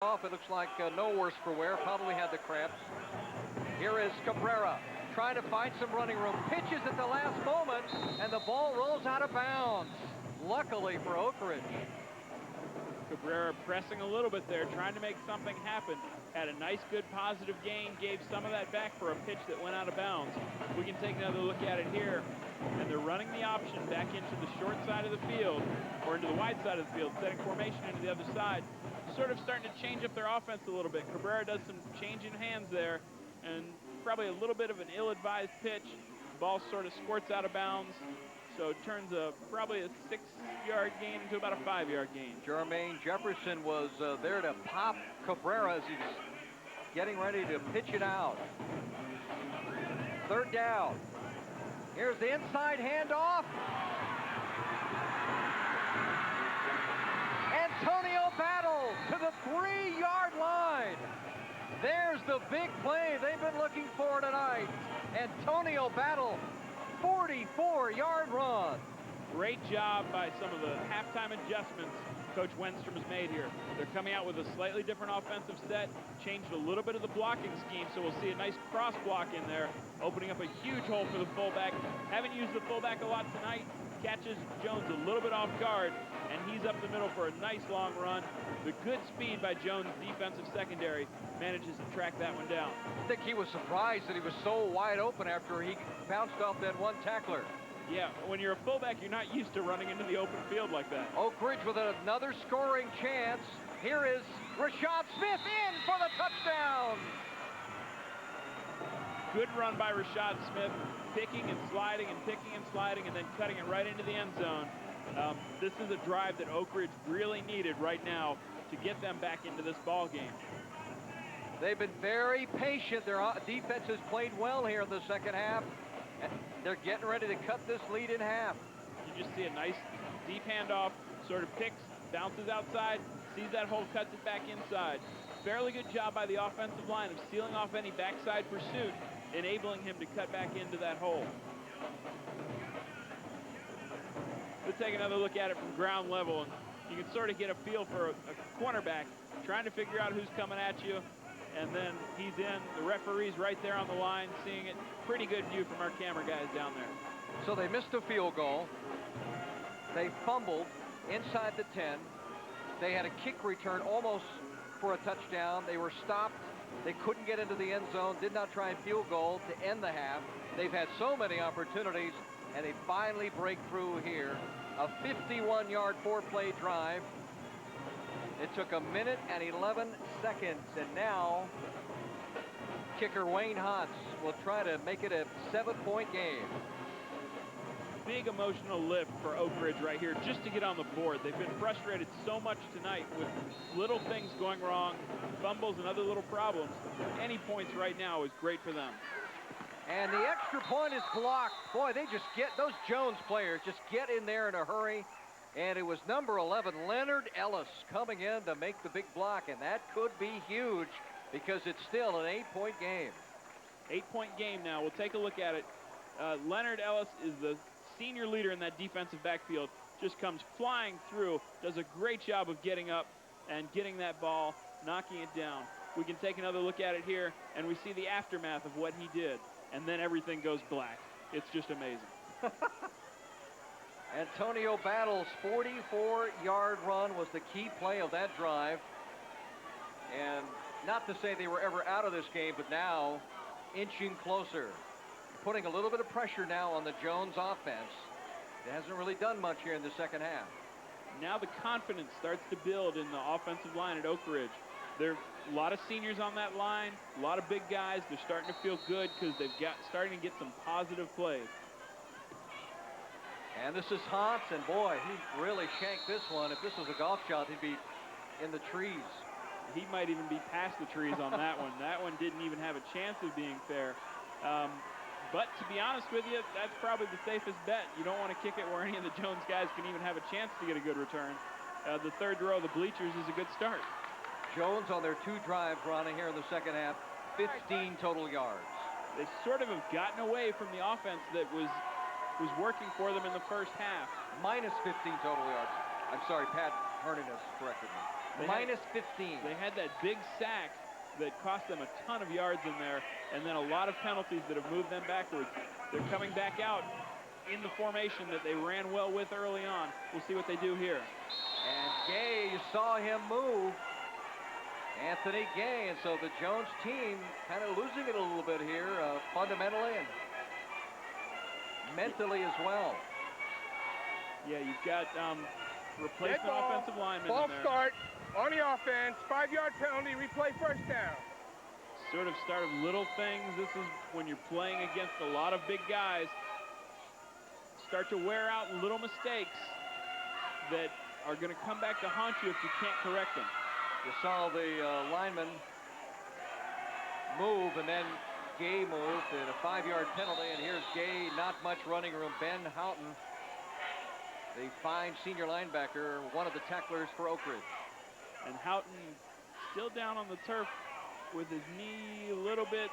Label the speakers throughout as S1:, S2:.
S1: Off, it looks like no worse for wear, probably had the cramps. Here is Cabrera trying to find some running room, pitches at the last moment, and the ball rolls out of bounds. Luckily for Oak Ridge.
S2: Cabrera pressing a little bit there, trying to make something happen. Had a nice, good, positive gain, gave some of that back for a pitch that went out of bounds. We can take another look at it here, and they're running the option back into the short side of the field, or into the wide side of the field, setting formation into the other side. Sort of starting to change up their offense a little bit. Cabrera does some changing hands there, and probably a little bit of an ill-advised pitch. The ball sort of squirts out of bounds, so it turns probably a 6-yard gain into about a 5-yard gain.
S1: Jermaine Jefferson was there to pop Cabrera as he's getting ready to pitch it out. Third down. Here's the inside handoff. Antonio Battle to the 3-yard line. There's the big play they've been looking for tonight. Antonio Battle, 44-yard run.
S2: Great job by some of the halftime adjustments Coach Wenstrom has made here. They're coming out with a slightly different offensive set, changed a little bit of the blocking scheme, so we'll see a nice cross block in there, opening up a huge hole for the fullback. Haven't used the fullback a lot tonight. Catches Jones a little bit off guard, and he's up the middle for a nice long run. The good speed by Jones' defensive secondary manages to track that one down.
S1: I think he was surprised that he was so wide open after he bounced off that one tackler.
S2: Yeah, when you're a fullback, you're not used to running into the open field like that.
S1: Oak Ridge with another scoring chance. Here is Rashad Smith in for the touchdown.
S2: Good run by Rashad Smith, picking and sliding and picking and sliding and then cutting it right into the end zone. This is a drive that Oak Ridge really needed right now to get them back into this ball game.
S1: They've been very patient. Their defense has played well here in the second half. They're getting ready to cut this lead in half.
S2: You just see a nice deep handoff, sort of picks, bounces outside, sees that hole, cuts it back inside. Fairly good job by the offensive line of sealing off any backside pursuit, enabling him to cut back into that hole. We'll take another look at it from ground level, and you can sort of get a feel for a cornerback trying to figure out who's coming at you, and then he's in. The referee's right there on the line, seeing it. Pretty good view from our camera guys down there.
S1: So they missed a field goal. They fumbled inside the 10. They had a kick return almost for a touchdown. They were stopped. They couldn't get into the end zone, did not try and field goal to end the half. They've had so many opportunities, and they finally break through here. A 51-yard, 4-play drive. It took 1 minute and 11 seconds, and now kicker Wayne Hotz will try to make it a 7-point game.
S2: Big emotional lift for Oak Ridge right here just to get on the board. They've been frustrated so much tonight with little things going wrong, fumbles and other little problems. Any points right now is great for them.
S1: And the extra point is blocked. Boy, they just get, those Jones players just get in there in a hurry. And it was number 11, Leonard Ellis, coming in to make the big block. And that could be huge because it's still an 8-point game.
S2: 8-point game now. We'll take a look at it. Leonard Ellis is the senior leader in that defensive backfield. Just comes flying through, does a great job of getting up and getting that ball, knocking it down. We can take another look at it here, and we see the aftermath of what he did. And then everything goes black. It's just amazing.
S1: Antonio Battle's 44-yard run was the key play of that drive. And not to say they were ever out of this game, but now inching closer. Putting a little bit of pressure now on the Jones offense. It hasn't really done much here in the second half.
S2: Now the confidence starts to build in the offensive line at Oak Ridge. There are a lot of seniors on that line, a lot of big guys. They're starting to feel good because they've starting to get some positive plays.
S1: And this is Hotz, and boy, he really shanked this one. If this was a golf shot, he'd be in the trees.
S2: He might even be past the trees on that one. That one didn't even have a chance of being fair. But to be honest with you, that's probably the safest bet. You don't want to kick it where any of the Jones guys can even have a chance to get a good return. The third row of the bleachers is a good start.
S1: Jones on their 2 drives running here in the second half, 15 total yards.
S2: They sort of have gotten away from the offense that was working for them in the first half.
S1: Minus 15 total yards. I'm sorry, Pat Hernan has corrected me. Minus 15.
S2: They had that big sack that cost them a ton of yards in there, and then a lot of penalties that have moved them backwards. They're coming back out in the formation that they ran well with early on. We'll see what they do here.
S1: And Gay, you saw him move. Anthony Gay, and so the Jones team kind of losing it a little bit here, fundamentally and mentally as well.
S2: Yeah, you've got replacement offensive linemen
S3: Ball
S2: in there.
S3: start on the offense, 5-yard penalty, replay first down.
S2: Sort of start of little things. This is when you're playing against a lot of big guys. Start to wear out little mistakes that are going to come back to haunt you if you can't correct them.
S1: You saw the lineman move, and then Gay moved, and a 5-yard penalty, and here's Gay, not much running room. Ben Houghton, the fine senior linebacker, one of the tacklers for Oak Ridge.
S2: And Houghton still down on the turf with his knee a little bit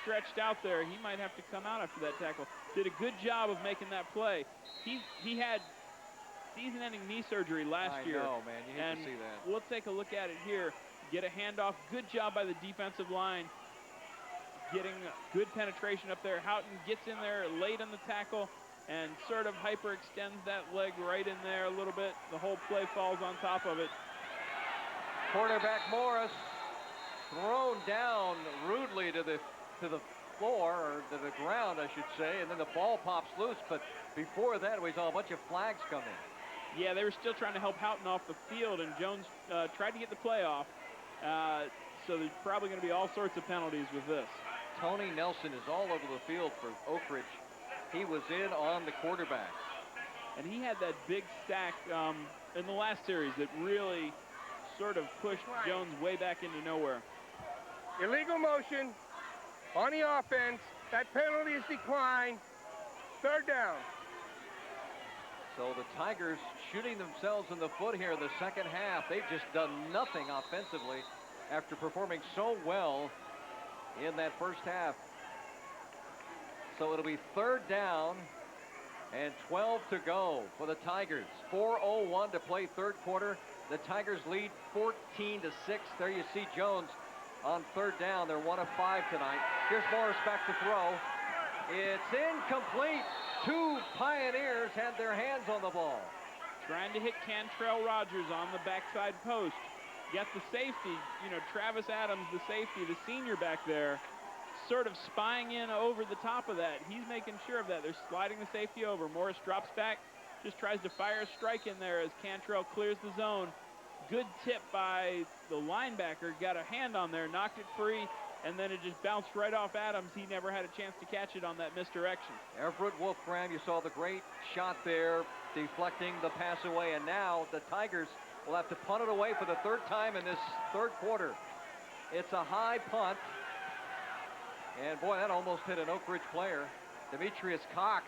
S2: stretched out there. He might have to come out after that tackle. Did a good job of making that play. He had season-ending knee surgery last year.
S1: I know, man. You hate to see that.
S2: We'll take a look at it here. Get a handoff. Good job by the defensive line. Getting good penetration up there. Houghton gets in there late in the tackle and sort of hyperextends that leg right in there a little bit. The whole play falls on top of it.
S1: Quarterback Morris thrown down rudely to the floor, or to the ground, I should say, and then the ball pops loose. But before that, we saw a bunch of flags come in.
S2: Yeah, they were still trying to help Houghton off the field, and Jones tried to get the play off. So there's probably going to be all sorts of penalties with this.
S1: Tony Nelson is all over the field for Oak Ridge. He was in on the quarterback.
S2: And he had that big stack in the last series that really sort of pushed Jones way back into nowhere.
S3: Illegal motion on the offense. That penalty is declined. Third down.
S1: So the Tigers shooting themselves in the foot here in the second half. They've just done nothing offensively after performing so well in that first half. So it'll be third down and 12 to go for the Tigers. 4:01 to play third quarter. The Tigers lead 14-6. There you see Jones on third down. They're 1 of 5 tonight. Here's Morris back to throw. It's incomplete. Two Pioneers had their hands on the ball.
S2: Trying to hit Cantrell Rogers on the backside post. Got the safety, Travis Adams, the safety, the senior back there, sort of spying in over the top of that. He's making sure of that. They're sliding the safety over. Morris drops back, just tries to fire a strike in there as Cantrell clears the zone. Good tip by the linebacker. Got a hand on there, knocked it free, and then it just bounced right off Adams. He never had a chance to catch it on that misdirection.
S1: Everett Wolfgram, you saw the great shot there, deflecting the pass away, and now the Tigers will have to punt it away for the third time in this third quarter. It's a high punt, and boy, that almost hit an Oak Ridge player. Demetrius Cox,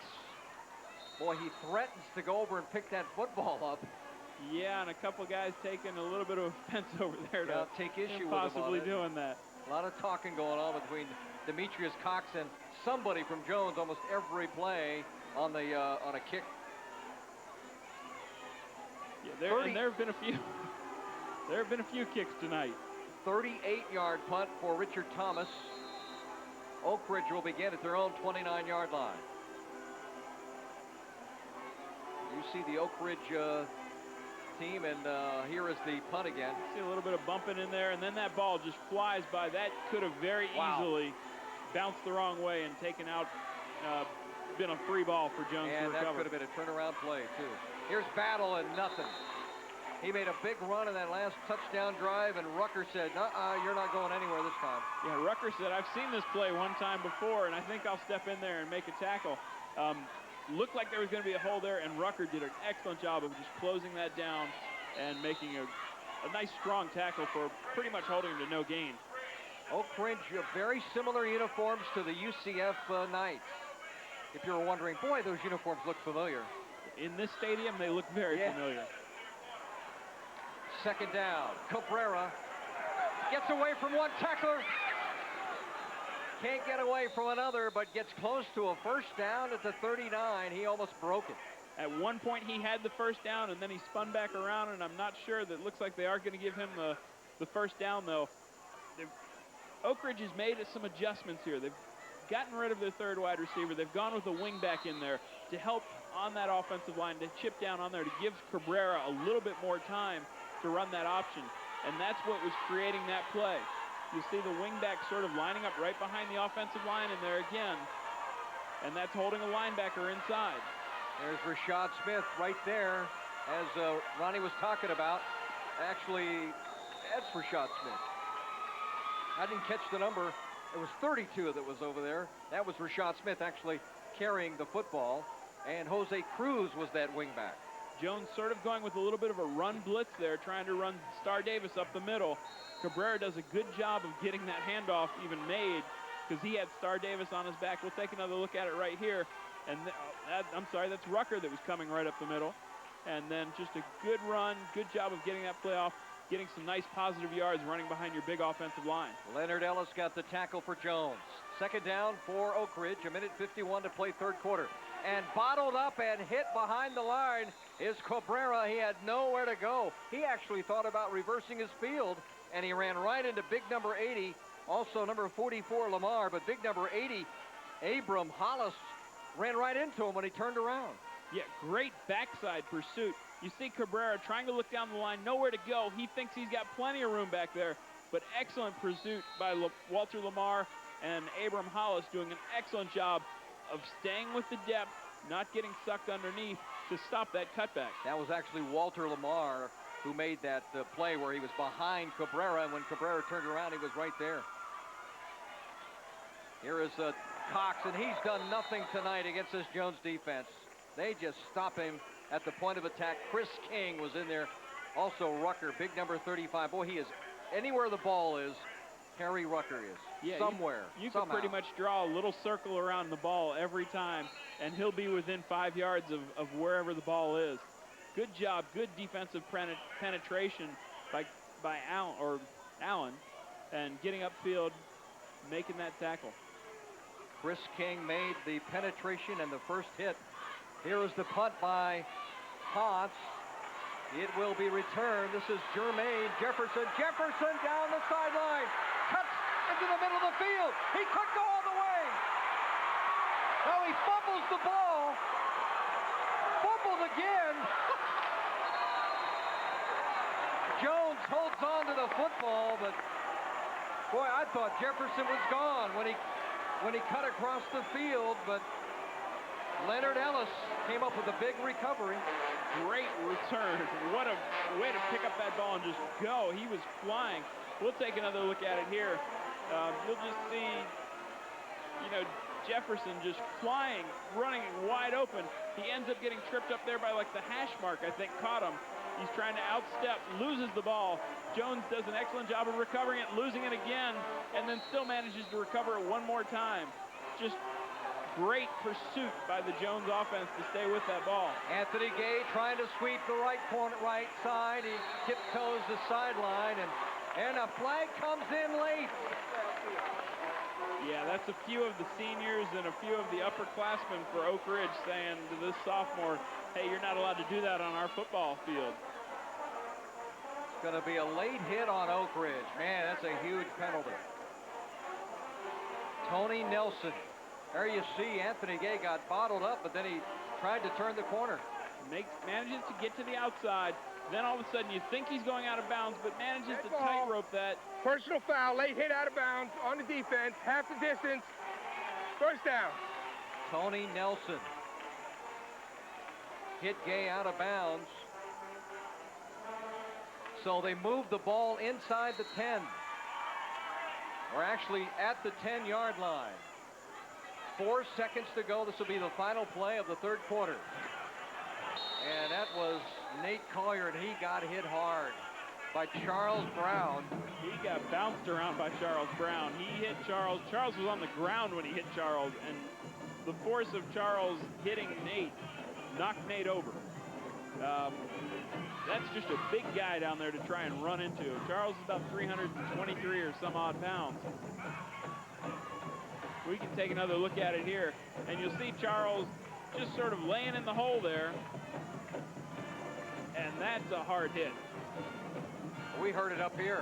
S1: boy, he threatens to go over and pick that football up.
S2: Yeah, and a couple guys taking a little bit of offense over there to
S1: take issue with
S2: possibly doing that.
S1: A lot of talking going on between Demetrius Cox and somebody from Jones almost every play on a kick.
S2: Yeah, there have been a few. There have been a few kicks tonight.
S1: 38-yard punt for Richard Thomas. Oak Ridge will begin at their own 29-yard line. You see the Oak Ridge team, and here is the punt again.
S2: See a little bit of bumping in there, and then that ball just flies by. That could have very easily bounced the wrong way and taken out, been a free ball for Jones to recover.
S1: And that could have been a turnaround play, too. Here's Battle and nothing. He made a big run in that last touchdown drive, and Rucker said, you're not going anywhere this time.
S2: Yeah, Rucker said, I've seen this play one time before, and I think I'll step in there and make a tackle. Looked like there was going to be a hole there, and Rucker did an excellent job of just closing that down and making a nice, strong tackle for pretty much holding him to no gain.
S1: Oak Ridge, very similar uniforms to the UCF Knights. If you're wondering, boy, those uniforms look familiar.
S2: In this stadium, they look very familiar.
S1: Second down. Cabrera gets away from one tackler. Can't get away from another, but gets close to a first down at the 39. He almost broke it.
S2: At one point, he had the first down, and then he spun back around, and I'm not sure. That looks like they are going to give him the first down, though. Oak Ridge has made some adjustments here. They've gotten rid of their third wide receiver. They've gone with a wing back in there to help on that offensive line, to chip down on there, to give Cabrera a little bit more time to run that option. And that's what was creating that play. You see the wing back sort of lining up right behind the offensive line in there again. And that's holding a linebacker inside.
S1: There's Rashad Smith right there, as Ronnie was talking about. Actually, that's Rashad Smith. I didn't catch the number. It was 32 that was over there. That was Rashad Smith actually carrying the football. And Jose Cruz was that wingback.
S2: Jones sort of going with a little bit of a run blitz there, trying to run Star Davis up the middle. Cabrera does a good job of getting that handoff even made because he had Star Davis on his back. We'll take another look at it right here. And I'm sorry, that's Rucker that was coming right up the middle. And then just a good run, good job of getting that play off, getting some nice positive yards running behind your big offensive line.
S1: Leonard Ellis got the tackle for Jones. Second down for Oak Ridge, 1:51 to play third quarter. And bottled up and hit behind the line is Cabrera. He had nowhere to go. He actually thought about reversing his field, and he ran right into big number 80, also number 44, Lamar, but big number 80, Abram Hollis, ran right into him when he turned around.
S2: Yeah, great backside pursuit. You see Cabrera trying to look down the line, nowhere to go. He thinks he's got plenty of room back there, but excellent pursuit by Walter Lamar, and Abram Hollis doing an excellent job of staying with the depth, not getting sucked underneath to stop that cutback.
S1: That was actually Walter Lamar who made that play where he was behind Cabrera, and when Cabrera turned around, he was right there. Here is Cox, and he's done nothing tonight against this Jones defense. They just stop him at the point of attack. Chris King was in there. Also Rucker, big number 35. Boy, he is anywhere the ball is, Harry Rucker is.
S2: Yeah,
S1: somewhere.
S2: You can pretty much draw a little circle around the ball every time, and he'll be within 5 yards of wherever the ball is. Good job, good defensive penetration by Allen, and getting upfield, making that tackle.
S1: Chris King made the penetration and the first hit. Here is the punt by Potts. It will be returned. This is Jermaine Jefferson. Jefferson down the sideline. Cuts into the middle of the field. He could go all the way. Now he fumbles the ball. Fumbled again. Jones holds on to the football, but boy, I thought Jefferson was gone when he cut across the field, but Leonard Ellis came up with a big recovery.
S2: Great return. What a way to pick up that ball and just go. He was flying. We'll take another look at it here. You'll just see, Jefferson just flying, running wide open. He ends up getting tripped up there by like the hash mark, I think, caught him. He's trying to outstep, loses the ball. Jones does an excellent job of recovering it, losing it again, and then still manages to recover it one more time. Just great pursuit by the Jones offense to stay with that ball.
S1: Anthony Gay trying to sweep the right corner, right side. He tiptoes the sideline, and a flag comes in late.
S2: Yeah, that's a few of the seniors and a few of the upperclassmen for Oak Ridge saying to this sophomore, hey, you're not allowed to do that on our football field.
S1: It's going to be a late hit on Oak Ridge. Man, that's a huge penalty. Tony Nelson. There you see Anthony Gay got bottled up, but then he tried to turn the corner.
S2: Manages to get to the outside. Then all of a sudden you think he's going out of bounds, but manages to tightrope that.
S3: Personal foul, late hit out of bounds on the defense, half the distance, first down.
S1: Tony Nelson hit Gay out of bounds. So they moved the ball inside the 10. We're actually at the 10-yard line. 4 seconds to go. This will be the final play of the third quarter. And that was Nate Collier, and he got hit hard by Charles Brown.
S2: He got bounced around by Charles Brown. He hit Charles. Charles was on the ground when he hit Charles, and the force of Charles hitting Nate knocked Nate over. That's just a big guy down there to try and run into. Charles is about 323 or some odd pounds. We can take another look at it here, and you'll see Charles just sort of laying in the hole there. And that's a hard hit.
S1: We heard it up here.